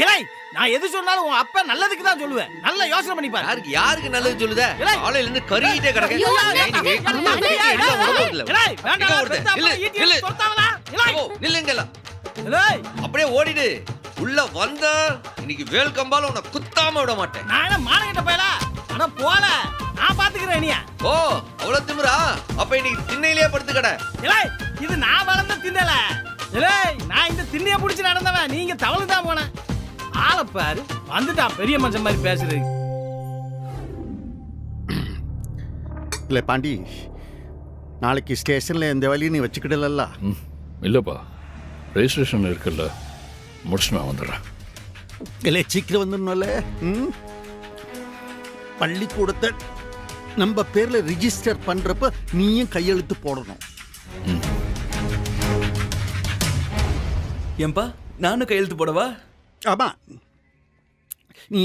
இலை நான் எது சொன்னாலும் உன் அப்பா நல்லதுக்கு தான் சொல்லுவேன். நல்ல யோசனை பண்ணி பாரு. யாருக்கு நல்லது சொல்லுதே? காலையில இருந்து கறிட்டே கிடக்கு. நில்லுங்களா அப்படியே ஓடிடு. உள்ள வந்த இன்னைக்கு வேல் கம்பால உன்னை குத்தாம விட மாட்டேன். நான் என்ன மானங்கிட்ட போயலா? ஆனா போல நான் பாத்துக்கிறேன். நீ ஓ அவ்வளவு திமிரா? அப்ப இன்னைக்கு திண்ணையிலேயே படுத்து கடை. இலை இது நான் வளர்ந்த திண்ணல. இலை நான் இந்த திண்ணைய புடிச்சு நடந்தவன். நீங்க தவளு தான் போன. ஆளை பாரு வந்துட்டான் பெரிய மனுஷன் மாதிரி பேசுறது. இல்லை பாண்டி, நாளைக்கு ஸ்டேஷனில் எந்த வழியும் நீ வச்சுக்கிடல? இல்லைப்பா, ரெஜிஸ்ட்ரேஷன் இருக்குல்ல, முடிச்சு நான் வந்துடுறேன். இல்லை சீக்கிரம் வந்துடணும்ல. பள்ளிக்கூடத்தை நம்ம பேரில் ரிஜிஸ்டர் பண்ணுறப்ப நீயும் கையெழுத்து போடணும். ஏன்பா நானும் கையெழுத்து போடவா? ஆமா, நீ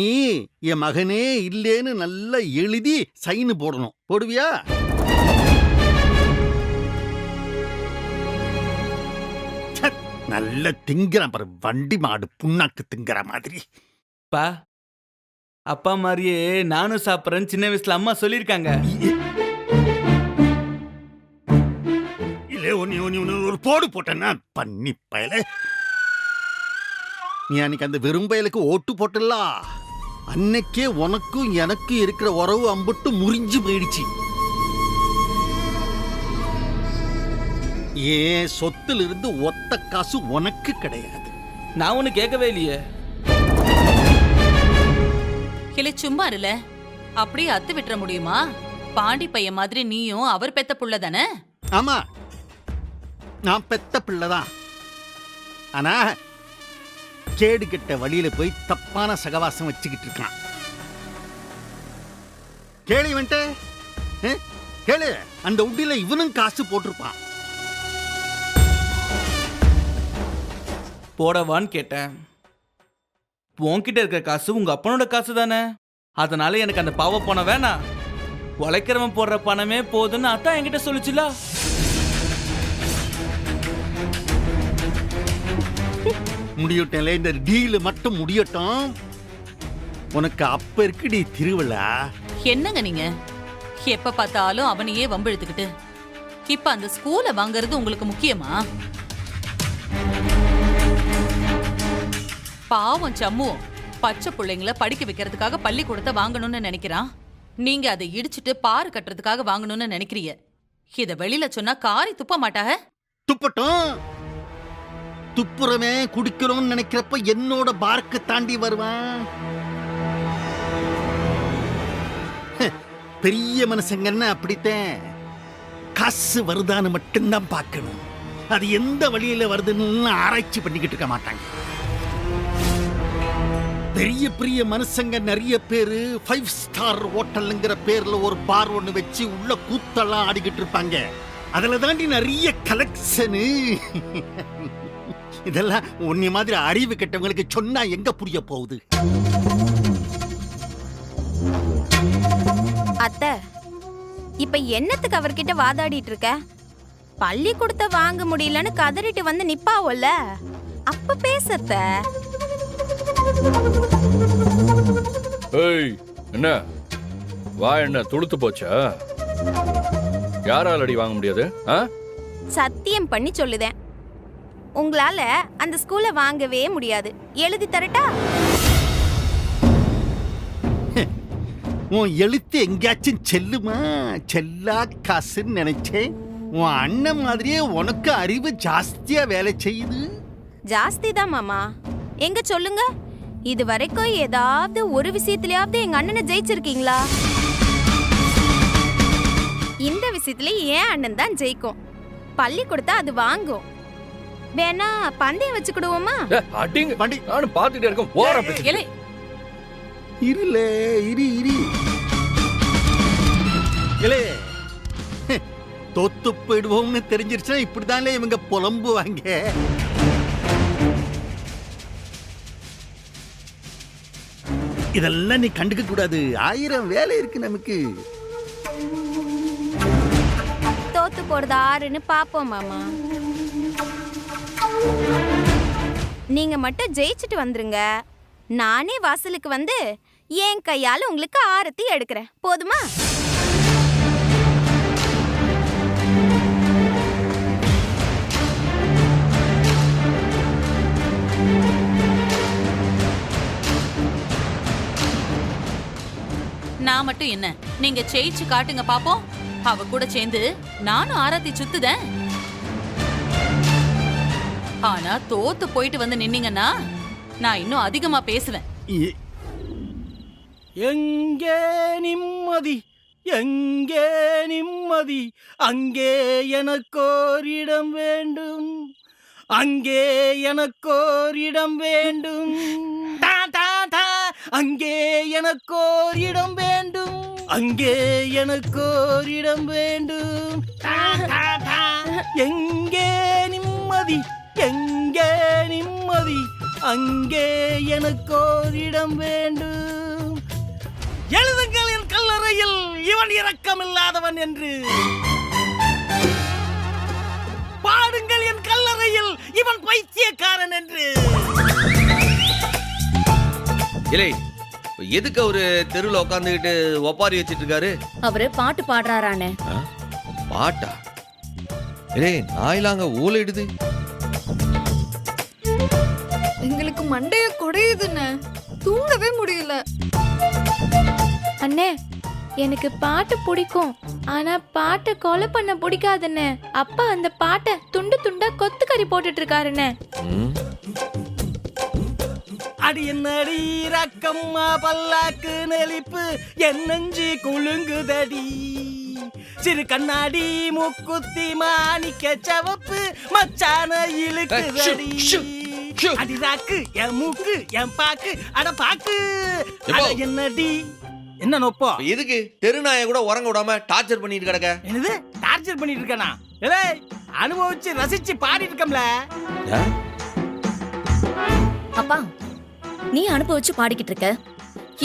என் மகனே இல்லேன்னு நல்லா எழுதி சைனு போடணும். போடுவியா? நல்ல திங்கிறான் பாரு, வண்டி மாடு புண்ணாக்கு திங்கிற மாதிரி. பா அப்பா மாதிரியே நானும் சாப்பிட்றேன்னு சின்ன வயசுல அம்மா சொல்லியிருக்காங்க. இல்லை ஒரு போடு போட்டேன்னா பண்ணி பயல. நீ அன்னைக்கு அந்த வெறும் பயலுக்கு ஓட்டு போட்டல, அன்னைக்கே உனக்கும் எனக்கும் இருக்கிற உறவு அம்புட்டு முறிஞ்சு போயிடுச்சு. ஏன் சொத்துல இருந்து ஒத்த காசு உனக்கு கிடையாது. நான் ஒண்ணு கேட்கவே இல்லையே. இல்ல சும்மா இல்ல, அப்படியே அத்து விட்டுற முடியுமா? பாண்டி பையன் மாதிரி நீயும் அவர் பெத்த புள்ள தானே? ஆமா, நான் பெத்த பிள்ளைதான். ஆனா கேடு கெட்ட வழியில போய் தப்பான சகவாசம் வச்சுக்கிட்டு இருக்கான். கேளு வந்துட்டு கேளு, அந்த உண்டியில இவனும் காசு போட்டிருப்பான். போடவான்னு கேட்டேன். உன்கிட்ட இருக்கிற காசு உங்க அப்பனோட காசு தானே, அதனால எனக்கு அந்த பாவ பணம் வேணாம். உழைக்கிறவன் போடுற பணமே போதுன்னு அதான் என்கிட்ட சொல்லுச்சுல. முடியட்டல, இந்த டீல் மட்டும் முடியட்டும். உனக்கு அப்ப இருக்குடி திருவிழா. என்னங்க நீங்க எப்ப பார்த்தாலும் அவனையே வம்பிழுத்துக்கிட்டு, இப்ப அந்த ஸ்கூலை வாங்குறது உங்களுக்கு முக்கியமா? பாவம் சம்முவும் பச்சை பிள்ளைங்களை படிக்க வைக்கிறதுக்காக பள்ளிக்கூடத்தை வாங்கணும்னு நினைக்கிறான். நீங்க அதை இடிச்சிட்டு பாரு கட்டுறதுக்காக வாங்கணும்னு நினைக்கிறீங்க. இத வெளியில சொன்னா காரி துப்ப மாட்டாக? துப்பட்டும். துப்புறமே குடிக்கிறோம்னு நினைக்கிறப்ப என்னோட பார்க்கு தாண்டி வருவான். பெரிய மனுஷங்கன்னா அப்படித்தான். காசு வருதான்னு மட்டும்தான் பார்க்கணும். அது எந்த வழியில வருதுன்னு ஆராய்ச்சி பண்ணிக்கிட்டு இருக்க மாட்டாங்க. பெரிய பெரிய மனுஷங்க நிறைய பேரு 5 ஸ்டார் ஹோட்டல்ங்கிற பேர்ல ஒரு பார் ஒண்ணு வச்சு உள்ள கூத்தெல்லாம் ஆடிக்கிட்டு இருப்பாங்க. அதுல தாண்டி நிறைய கலெக்ஷனு. இதெல்லாம் உன்னை மாதிரி அறிவு கெட்டவங்களுக்கு சொன்னா எங்க புரிய போகுது? அத்தை, இப்ப என்னத்துக்கு அவர்கிட்ட வாதாடிட்டு இருக்க? பள்ளிக்கூடத்தை வாங்க முடியலன்னு கதறிட்டு வந்து நிப்பாவோல்ல, அப்ப பேசத்த. ஏய் என்ன வா, என்ன துளுத்து போச்சா? யாரால் அடி வாங்க முடியாது? சத்தியம் பண்ணி சொல்லுதேன், உங்களால அந்த ஸ்கூலை வாங்கவே முடியாது. எழுதி தரட்டா? உன் எழுத்து எங்கேயாச்சும் செல்லுமா? செல்லா காசுன்னு நினைச்சேன். உன் அண்ணன் மாதிரியே உனக்கு அறிவு ஜாஸ்தியா வேலை செய்யுது. ஜாஸ்தி தான் மாமா. எங்க சொல்லுங்க, இது வரைக்கும் ஏதாவது ஒரு விஷயத்திலயாவது எங்க அண்ணனை ஜெயிச்சிருக்கீங்களா? இந்த விஷயத்துல ஏன் அண்ணன் தான் ஜெயிக்கும். பள்ளி கொடுத்தா அது வாங்கும். வேணா பந்தயம் வச்சுக்கிடுவோமா? அடிங்க பண்டி, நானும் பார்த்துட்டே இருக்கேன். போற இலை இருல இரு இரு. இலே தோத்து போயிடுவோம்னு தெரிஞ்சிருச்சுன்னா இப்படிதானே இவங்க புலம்புவாங்க. இதெல்லாம் நீ கண்டுக்க கூடாது. 1000 வேலை இருக்கு நமக்கு. தோத்து போறது ஆறுன்னு பாப்போம் மாமா. நீங்க மட்டும் ஜெயிச்சுட்டு வந்துருங்க. நானே வாசலுக்கு வந்து என் கையால உங்களுக்கு ஆரத்தி எடுக்கிறேன், போதுமா? நான் மட்டும் என்ன, நீங்க ஜெயிச்சு காட்டுங்க பாப்போம். அவ கூட சேர்ந்து நானும் ஆராத்தி சுத்துதேன். ஆனா தோத்து போயிட்டு வந்து நின்னீங்கன்னா நான் இன்னும் அதிகமா பேசுவேன். எங்கே நிம்மதி, எங்கே நிம்மதி, அங்கே எனக்கோரிடம் வேண்டும், அங்கே எனக்கோரிடம் வேண்டும், டா, டா, டா. அங்கே எனக்கோரிடம் வேண்டும், அங்கே எனக்கோரிடம் வேண்டும், டா, டா, டா. எங்கே நிம்மதி, எங்கே நிம்மதி, அங்கே எனக்கோரிடம் வேண்டும். எழுதுங்கள் என் கல்லறையில் இவன் இரக்கமில்லாதவன் என்று, பாடுங்கள் என் கல்லறையில் இவன் பைத்தியக்காரன் என்று. இல்லை, எதுக்கு அவரு தெருவில் உட்காந்துக்கிட்டு ஒப்பாரி வச்சிட்டு இருக்காரு? அவரு பாட்டு பாடுறாரானே. பாட்டா? இல்லை, நாயிலாங்க ஊழையிடுது. எங்களுக்கு மண்டைய குடையுதுன்னு தூங்கவே முடியல. அண்ணே, எனக்கு பாட்டு பிடிக்கும், ஆனா பாட்டை கொலை பண்ண பிடிக்காதுண்ணே. அப்பா அந்த பாட்டை துண்டு துண்டா கொத்துக்கறி போட்டுட்டு இருக்காருண்ணே. அடி என்னடி ரக்கம்மா பல்லாக்கு நெளிப்பு, என் நெஞ்சு குலுங்குதடி, சிறு கண்ணாடி மூக்குத்தி மாணிக்க சவப்பு மச்சான இழுக்குதடி. அடி ராக்கு என் மூக்கு என் பாக்கு அட பாக்கு. அட என்னடி, என்ன நோப்போ? எதுக்கு தெருநாயை கூட உறங்க விடாம டார்ச்சர் பண்ணிட்டு கிடக்க? என்னது டார்ச்சர் பண்ணிட்டு இருக்கனா? ஏய், அனுபவிச்சு ரசிச்சு பாடிட்டு இருக்கம்ல. அப்பா, நீ அனுபவிச்சு பாடிக்கிட்டு இருக்க,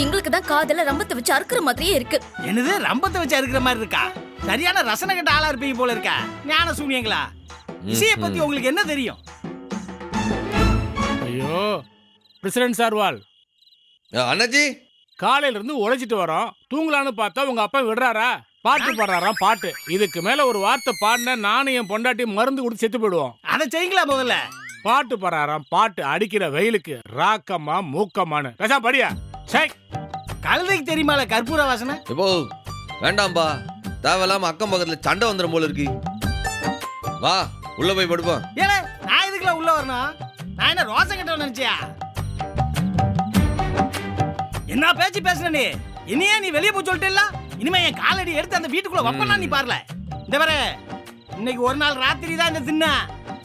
எங்களுக்கு தான் காதல ரம்பத்தை வச்சு அறுக்கிற மாதிரியே இருக்கு. என்னது ரம்பத்தை வச்சு அறுக்கிற மாதிரி இருக்கா? சரியான ரசனை கட்ட ஆளா இருப்பீங்க போல இருக்கா. ஞான சூனியங்களா? இசையை பத்தி உங்களுக்கு என்ன தெரியும்? ஐயோ பிரசிடென்ட் சார்வால், அண்ணாச்சி, காலையில இருந்து உழைச்சிட்டு வரோம், தூங்கலான்னு பார்த்தா உங்க அப்பா விடுறாரா? பாட்டு பாடுறாராம் பாட்டு. இதுக்கு மேல ஒரு வார்த்தை பாடின நானும் என் பொண்டாட்டி மருந்து கொடுத்து செத்து போயிடுவோம். அதை செய்யுங்களா முதல்ல? பாட்டு பாடுறாராம் பாட்டு, அடிக்கிற வெயிலுக்கு ராக்கம்மா மூக்கம்மான்னு. பேசா படியா? சை, கழுதைக்கு தெரியுமால கற்பூர வாசனை? இப்போ வேண்டாம்பா, தேவையில்லாம அக்கம் பக்கத்துல சண்டை வந்துடும் போல இருக்கு. வா உள்ள போய் படுப்போம். ஏலே, நான் இதுக்குள்ள உள்ள வரணும்? நான் என்ன ரோசம் கட்டவன் நினைச்சியா? என்ன பேச்சு பேசுற நீ? இனியே நீ வெளியே போய் சொல்லிட்டேல்ல, இனிமே என் காலடி எடுத்து அந்த வீட்டுக்குள்ள வப்பனா நீ பாருல. இந்த வர இன்னைக்கு ஒரு நாள் ராத்திரி தான் இந்த தின்ன,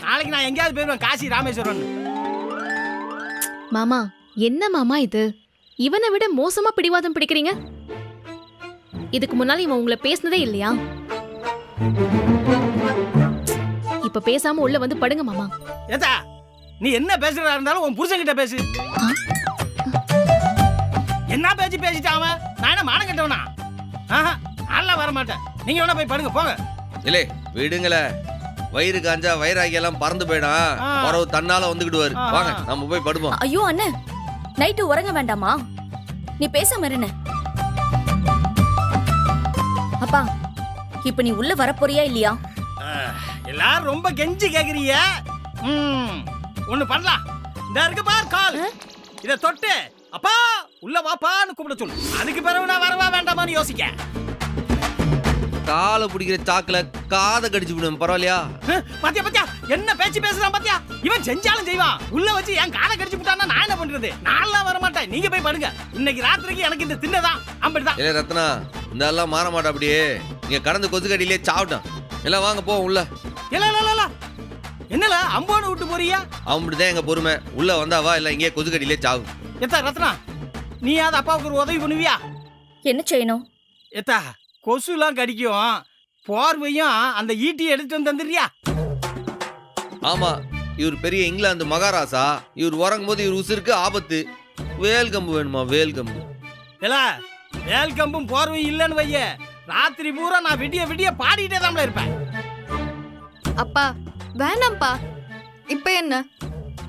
நாளைக்கு நான் எங்கேயாவது போயிருவேன், காசி ராமேஸ்வரன். மாமா, என்ன மாமா இது? இவனை விட மோசமா பிடிவாதம் பிடிக்கிறீங்க. இதுக்கு முன்னால இவன் உங்களை பேசினதே இல்லையா? இப்ப பேசாம உள்ள வந்து படுங்க மாமா. ஏதா நீ என்ன பேசுறதா இருந்தாலும் உன் புருஷன் கிட்ட பேசு. என்ன பேச்சு பேசிட்டாம? நான் என்ன மானம் கட்டவனா? நல்லா வர மாட்டேன். நீங்க வேணா போய் படுங்க போங்க. இல்லை விடுங்களே, வயிறு காஞ்சா வயிறாகி எல்லாம் பறந்து போயிடும். வரவு தன்னால வந்துக்கிடுவாரு. வாங்க நம்ம போய் படுப்போம். ஐயோ அண்ணே, நைட்டு உறங்க வேண்டாமா? நீ பேசாம இருண்ணே. அப்பா, இப்ப நீ உள்ள வரப்போறியா இல்லையா? எல்லாரும் ரொம்ப கெஞ்சி கேக்குறீங்க. ஒண்ணு பண்ணலாம். இந்த இருக்கு பார் கால், இத தொட்டு அப்பா உள்ள வாப்பான்னு கூப்பிட சொல்லு. அதுக்கு பிறகு நான் வரவா வேண்டாமான்னு யோசிக்க. காலை பிடிக்கிற சாக்குல காதை கடிச்சு விடுவேன், பரவாயில்லையா? பாத்தியா பாத்தியா என்ன பேச்சு பேசுறான் பாத்தியா? இவன் செஞ்சாலும் செய்வான். உள்ள வச்சு என் காதை கடிச்சு விட்டான்னா நான் என்ன பண்றது? நான்லாம் வர மாட்டேன், நீங்க போய் படுங்க. இன்னைக்கு ராத்திரிக்கு எனக்கு இந்த தின்னதான் அப்படிதான். இல்ல ரத்னா, இந்த எல்லாம் மாற மாட்டா. அப்படியே இங்க கடந்து கொசு கடியிலே சாப்பிட்டான். எல்லாம் வாங்க போ உள்ள. இல்ல என்னல அம்போன்னு விட்டு போறியா? அவன்தான் எங்க பொறுமை. உள்ள வந்தாவா இல்ல இங்கே கொசு கடியிலே சாவு. எத்தா ரத்னா, நீ அது அப்பாவுக்கு ஒரு உதவி பண்ணுவியா? என்ன செய்யணும்? எத்தா கொசுலாம் கடிக்கும், போர்வையும் அந்த ஈட்டியை எடுத்து வந்து தந்துடுறியா? ஆமா, இவர் பெரிய இங்கிலாந்து மகாராசா. இவர் உறங்கும் போது இவர் உசுருக்கு ஆபத்து. வேல் கம்பு வேணுமா? வேல் கம்பு. இல்ல வேல் கம்பும் போர்வையும் இல்லன்னு வைய, ராத்திரி பூரா நான் விடிய விடிய பாடிட்டே தான் இருப்பேன். அப்பா வேணாம்ப்பா. இப்ப என்ன,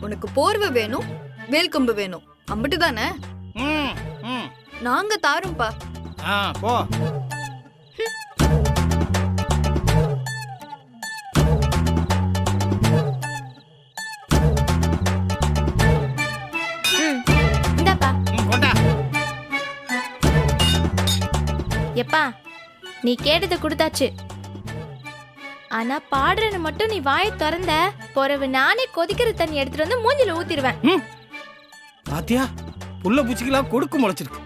உனக்கு போர்வை வேணும், வேல்கம்பு வேணும், அம்பிட்டு தானே? ம் ம் நாங்க தாரோம்ப்பா. ஆ போ. இந்தாப்பா. கொண்டா. எப்பா நீ கேட்டதை கொடுத்தாச்சு. ஆனா பாடுறன்னு மட்டும் நீ வாயை திறந்த பிறகு நானே கொதிக்கிற தண்ணி எடுத்துட்டு வந்து மூஞ்சில ஊத்திடுவேன். பாத்தியா புள்ள பூச்சிக்கெல்லாம் கொடுக்கு முளைச்சிருக்கு.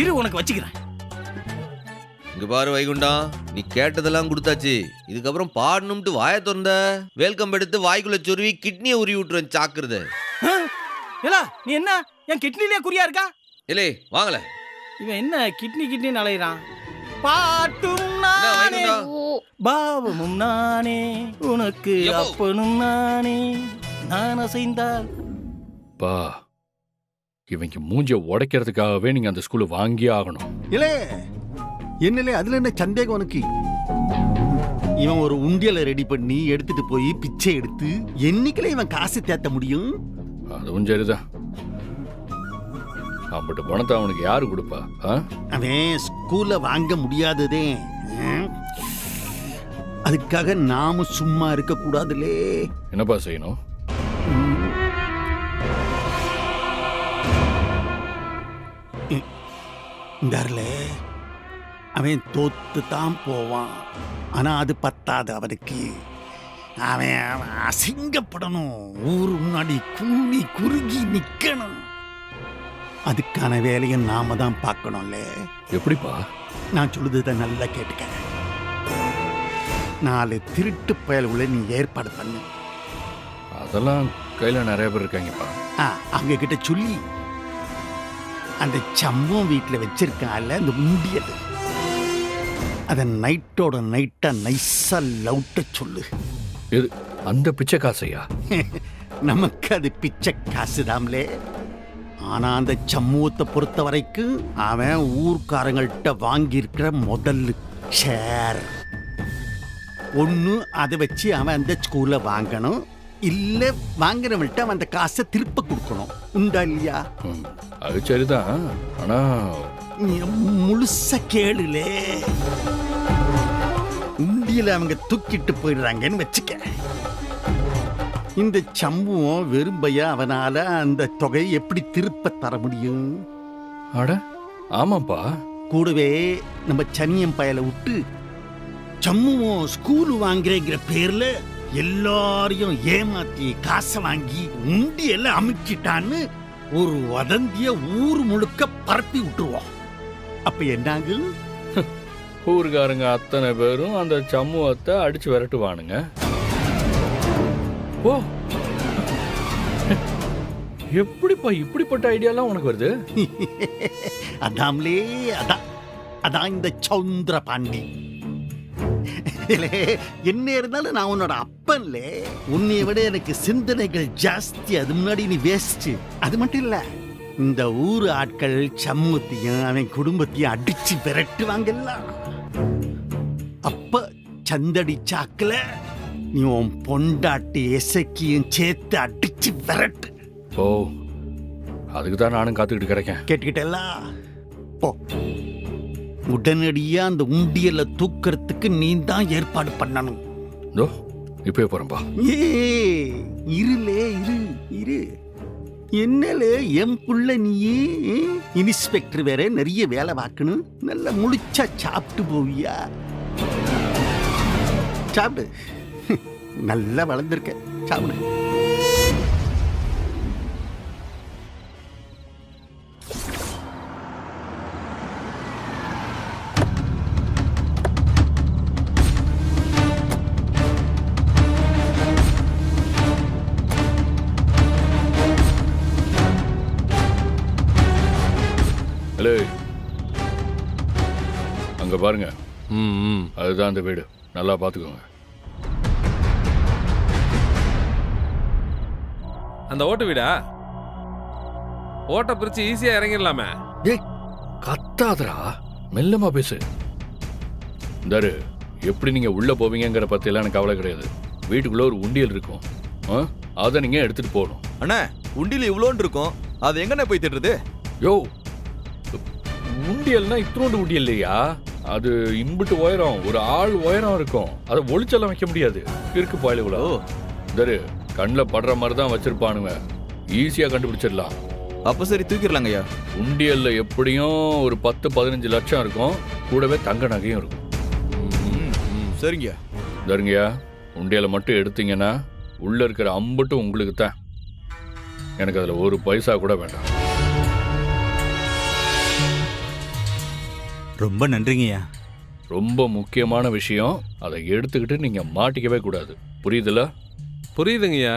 இரு உனக்கு வச்சுக்கிறேன். இங்க பாரு வைகுண்டம், நீ கேட்டதெல்லாம் கொடுத்தாச்சு. இதுக்கப்புறம் பாடணும்ட்டு வாயை திறந்த வெல்கம் எடுத்து வாய்க்குள்ள சொருவி கிட்னியை உருவி விட்டுருவேன். சாக்குறது ஏலா நீ என்ன என் கிட்னிலே குறியா இருக்கா? இல்லே வாங்கல. இவன் என்ன கிட்னி அலையிறான்? பாட்டும் என்ன நானே வைகுண்டம்? பாவமும் நானே உனக்கு எப்போ? அப்பனும் நானே நான் அசைந்தால். பா இவங்க மூஞ்சிய உடைக்கிறதுக்காகவே நீங்க அந்த ஸ்கூல்ல வாங்கியே ஆகணும். இல்லே என்னலே அதுல என்ன சந்தேகம் உனக்கு? இவன் ஒரு உண்டியலை ரெடி பண்ணி எடுத்துட்டு போய் பிச்சை எடுத்து என்னைக்குல இவன் காசு தேத்த முடியும்? அதுவும் சரிதான். அப்படி பணத்தை அவனுக்கு யாரு கொடுப்பா? அவன் ஸ்கூல்ல வாங்க முடியாததே. அதுக்காக நாம சும்மா இருக்க கூடாதுலே. என்னப்பா செய்யணும்? இந்தாருல அவன் தோத்து தான் போவான். ஆனா அது பத்தாது அவனுக்கு. அவன் அசிங்கப்படணும். ஊரு முன்னாடி கூனி குறுகி நிக்கணும். அதுக்கான வேலையை நாம தான் பார்க்கணும்ல. எப்படிப்பா? நான் சொல்லுறத நல்லா கேட்டுக்க. 4 திருட்டு பயல்களை நீ ஏற்பாடு பண்ணு. அதெல்லாம் கையில நிறைய பேர் இருக்காங்கப்பா. அவங்க கிட்ட சொல்லி அந்த சம்பவம் வீட்டில் வச்சிருக்கான்ல அந்த உண்டியல், அதை நைட்டோட நைட்டா நைஸா லவுட்ட சொல்லு. எது அந்த பிச்சை காசையா? நமக்கு அது பிச்சை காசு தாம்லே. ஆனா அந்த சமூகத்தை பொறுத்த வரைக்கும் அவன் ஊர்க்காரங்கள்ட்ட வாங்கியிருக்கிற முதல் ஷேர். ஒன்று அதை வச்சு அவன் அந்த ஸ்கூல்ல வாங்கணும், இல்ல வாங்கினவன்ட்ட அவன் அந்த காசை திருப்ப கொடுக்கணும். உண்டா இல்லையா? அது சரிதான். ஆனா நீ முழுச கேளுலே. உண்டியில அவங்க தூக்கிட்டு போயிடுறாங்கன்னு வச்சுக்க. இந்த சம்பவம் வெறும்பையா அவனால அந்த தொகையை எப்படி திருப்ப தர முடியும்? அட ஆமாப்பா. கூடவே நம்ம சனியம் பயலை விட்டு சம்முவம் ஸ்கூல் வாங்குறேங்கிற பேர்ல எல்லாரையும் ஏமாத்தி காசை வாங்கி உண்டியெல்லாம் அமைச்சிட்டான்னு ஒரு வதந்திய ஊர் முழுக்க பரப்பி விட்டுருவோம். அப்ப என்னாகு? ஊருக்காரங்க அத்தனை பேரும் அந்த சமூகத்தை அடிச்சு விரட்டுவானுங்க. ஓ எப்படிப்பா இப்படிப்பட்ட ஐடியாலாம் உனக்கு வருது? அதாம்லே அதான் இந்த சௌந்தர பாண்டி. என்ன இருந்தாலும் நான் உன்னோட அப்பன்ல. உன்னை விட எனக்கு சிந்தனைகள் ஜாஸ்தி. அது முன்னாடி நீ வேஸ்ட். அது மட்டும் இல்ல, இந்த ஊர் ஆட்கள் சமூகத்தையும் அவன் குடும்பத்தையும் அடிச்சு விரட்டுவாங்கல்ல. அப்ப சந்தடி சாக்குல நீ உன் பொண்டாட்டி எசக்கியும் சேர்த்து அடிச்சு விரட்டு. ஓ அதுக்கு தான் நானும் காத்துக்கிட்டு கிடைக்கேன். கேட்டுக்கிட்டல போ. உடனடியா அந்த உண்டியல தூக்கறதுக்கு நீ தான் ஏற்பாடு பண்ணணும். இப்ப போறேன்பா. இருலே இரு. என்னலே என் புள்ள நீயே இன்ஸ்பெக்டர் வேற நிறைய வேலை பார்க்கணும். நல்லா முழிச்சா சாப்பிட்டு போவியா? சாப்பிடு. நல்லா வளர்ந்துருக்க. சாப்பிடு. ஹலோ அங்க பாருங்க. அதுதான் அந்த வீடு. நல்லா பாத்துக்கோங்க. அந்த ஓட்டு வீடா? ஓட்ட பிரிச்சு ஈஸியா இறங்கிடலாமே. கத்தாதரா, மெல்லமா பேசு. இந்தாரு, எப்படி நீங்க உள்ள போவீங்கிற பத்தியெல்லாம் எனக்கு கவலை கிடையாது. வீட்டுக்குள்ள ஒரு உண்டியல் இருக்கும், அதை நீங்க எடுத்துட்டு போகணும். அண்ணா உண்டியல் இவ்வளோன்னு இருக்கும், அது எங்கண்ணே போய் திட்டுறது? யோ, உண்டியல்னா இத்தினோண்டு உண்டியல் இல்லையா? அது இன்புட்டு உயரம், ஒரு ஆள் உயரம் இருக்கும். அதை ஒளிச்செல்லாம் வைக்க முடியாது. இருக்கு பாயிலுக்குள்ள. தரு கண்ணில் படுற மாதிரி தான் வச்சிருப்பானுங்க. ஈஸியா கண்டுபிடிச்சிடலாம். அப்ப சரி, தூக்கிடலாங்க ஐயா. உண்டியல்ல எப்படியும் ஒரு 10-15 லட்சம் இருக்கும். கூடவே தங்க நகையும் இருக்கும். சரிங்க. தருங்கய்யா, உண்டியலை மட்டும் எடுத்தீங்கன்னா உள்ள இருக்கிற அம்பட்டும் உங்களுக்கு தான். எனக்கு அதுல ஒரு பைசா கூட வேண்டாம். ரொம்ப நன்றிங்கய்யா. ரொம்ப முக்கியமான விஷயம். அதை எடுத்துக்கிட்டு நீங்க மாட்டிக்கவே கூடாது. புரியுதுல? புரியுதுங்கய்யா.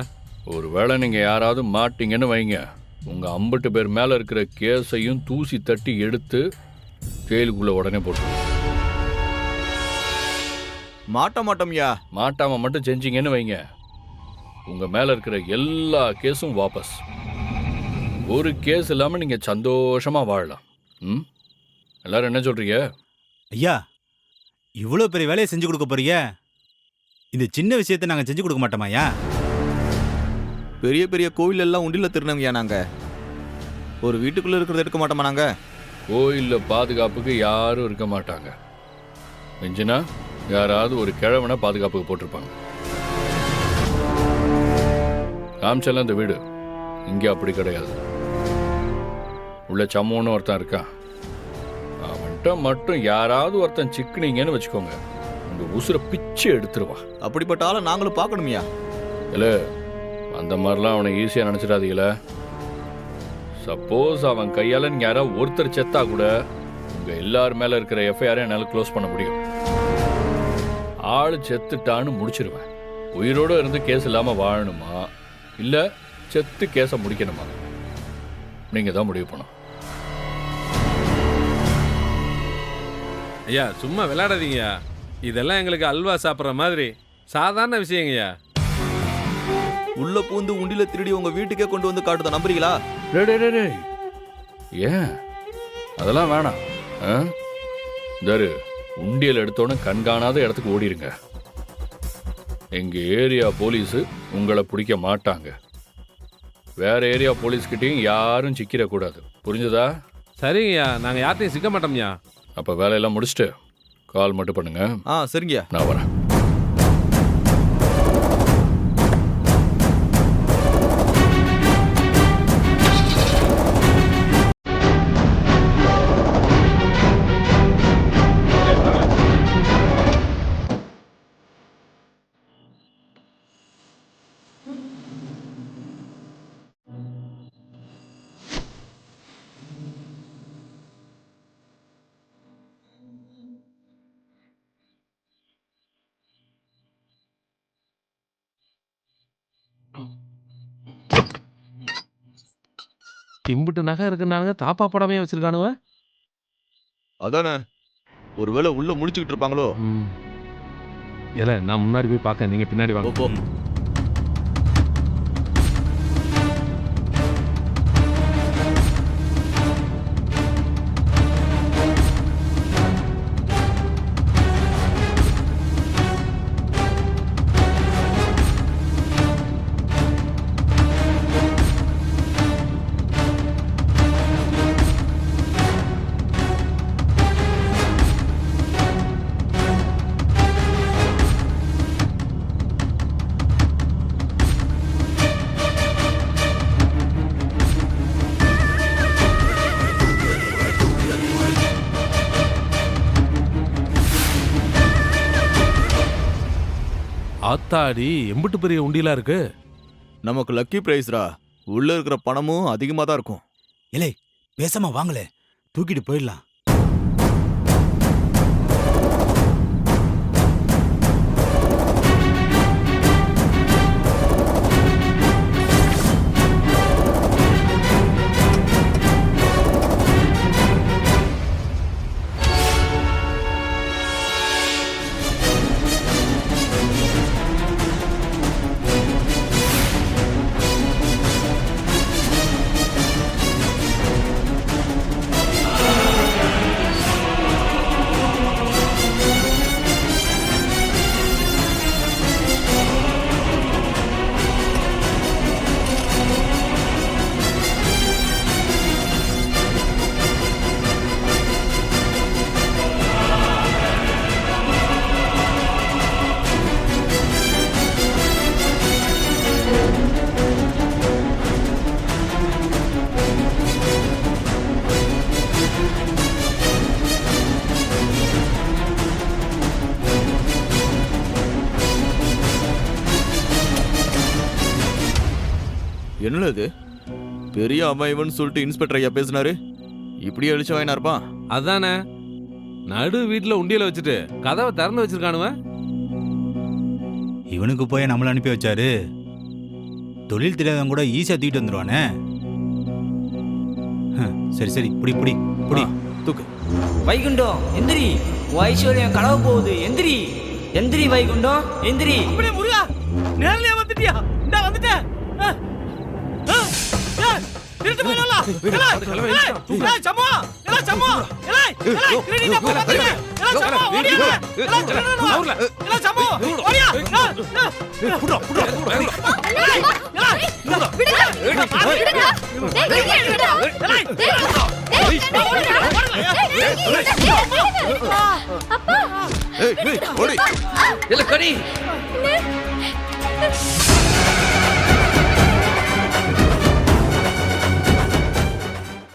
ஒருவேளை நீங்க யாராவது மாட்டீங்கன்னு வைங்க, உங்க 50 பேர் மேல இருக்கிற கேஸையும் தூசி தட்டி எடுத்து ஜெயிலுக்குள்ள உடனே போட்டு. மாட்டோம்யா. மாட்டாம மட்டும் செஞ்சீங்கன்னு வைங்க, உங்க மேல இருக்கிற எல்லா கேஸும் வாபஸ். ஒரு கேஸ் இல்லாம நீங்க சந்தோஷமா வாழலாம். எல்லாரும் என்ன சொல்றீங்க? ஐயா, இவ்வளோ பெரிய வேலையை செஞ்சு கொடுக்க போறீங்க. இந்த சின்ன விஷயத்தை நாங்கள் செஞ்சு கொடுக்க மாட்டோமாயா? பெரிய பெரிய கோவில் எல்லாம் உண்டில திருநங்கய்யா. நாங்க ஒரு வீட்டுக்குள்ள இருக்கிறத எடுக்க மாட்டோமா? நாங்க கோயில்ல பாதுகாப்புக்கு யாரும் இருக்க மாட்டாங்க. மிஞ்சினா யாராவது ஒரு கிழவனை பாதுகாப்புக்கு போட்டிருப்பாங்க. காமிச்செல்லாம் இந்த வீடு இங்கே அப்படி கிடையாது. உள்ள சம்மோன்னு ஒருத்தன் இருக்கான். அவன்கிட்ட மட்டும் யாராவது ஒருத்தன் சிக்கினீங்கன்னு வச்சுக்கோங்க, உங்க உசுரை பிச்சு எடுத்துருவான். அப்படிப்பட்ட ஆளை நாங்களும் பார்க்கணும்யா. இல்ல, அந்த மாதிரிலாம் அவனை ஈஸியாக நினச்சிடாதீங்கள. சப்போஸ் அவன் கையால் நீங்கள் யாராவது ஒருத்தர் செத்தா கூட உங்கள் எல்லார் மேலே இருக்கிற எஃப்ஐஆரை என்னால் க்ளோஸ் பண்ண முடியும். ஆள் செத்துட்டான்னு முடிச்சிருவேன். உயிரோடு இருந்து கேஸ் இல்லாமல் வாழணுமா இல்லை செத்து கேஸை முடிக்கணுமா? நீங்கள் தான் முடிவு பண்ணணும். ஐயா, சும்மா விளையாடாதீங்கய்யா. இதெல்லாம் எங்களுக்கு அல்வா சாப்பிட்ற மாதிரி சாதாரண விஷயங்கய்யா. உள்ள பூந்து உண்டில திருடி உங்க வீட்டுக்கே கொண்டு வந்து காட்டுத, நம்புறீங்களா? ஏன் அதெல்லாம் வேணாம். தரு உண்டியல் எடுத்தோன்னு கண்காணாத இடத்துக்கு ஓடிடுங்க. எங்க ஏரியா போலீஸு உங்களை பிடிக்க மாட்டாங்க. வேற ஏரியா போலீஸ்கிட்டையும் யாரும் சிக்கிடக்கூடாது. புரிஞ்சுதா? சரிங்கய்யா, நாங்க யார்ட்டையும் சிக்க மாட்டோம்யா. அப்போ வேலையெல்லாம் முடிச்சுட்டு கால் மட்டும் பண்ணுங்க. சரிங்கய்யா, நான் வரேன். இம்புட்டு நகை இருக்குன்னாங்க, தாப்பா படமே வச்சிருக்கானுவ. அதானே, ஒருவேளை உள்ள முடிச்சுக்கிட்டு இருப்பாங்களோ. இல்ல, நான் முன்னாடி போய் பார்க்க, நீங்க பின்னாடி வாங்க. போ. ஆத்தாடி, எம்புட்டு பெரிய உண்டியலா இருக்கு. நமக்கு லக்கி பிரைஸ்ரா. உள்ள இருக்கிற பணமும் அதிகமா தான் இருக்கும். இல்லை, பேசாம வாங்களே, தூக்கிட்டு போயிடலாம். என்னல இது பெரிய அமைவன் சொல்லிட்டு இன்ஸ்பெக்டர் ஐயா பேசினாரு. இப்படி அழிச்சு வாயினா இருப்பான். அதானே நடு வீட்டுல உண்டியல வச்சுட்டு கதவை திறந்து வச்சிருக்கானுவ. இவனுக்கு போய் நம்மள அனுப்பி வச்சாரு. தொழில் தெரியாதவங்க கூட ஈஸியா தூக்கிட்டு வந்துருவானே. சரி சரி புடி புடி புடி தூக்கு. வைகுண்டம் எந்திரி, ஐஸ்வர்யம் கனவு போகுது. எந்திரி எந்திரி வைகுண்டம் எந்திரி. அப்படியே முருகா நேர்லயே வந்துட்டியா? இந்த வந்துட்டேன். திருட்டு போயிடல. ஏய் சம்மோ, ஏய் சம்மோ, ஏய் திருடினா போகாதீங்க. ஏய் சம்மோ ஓடியா. ஏய் திருடணும். ஏய் சம்மோ ஓடியா. புடா புடா இல்ல கடி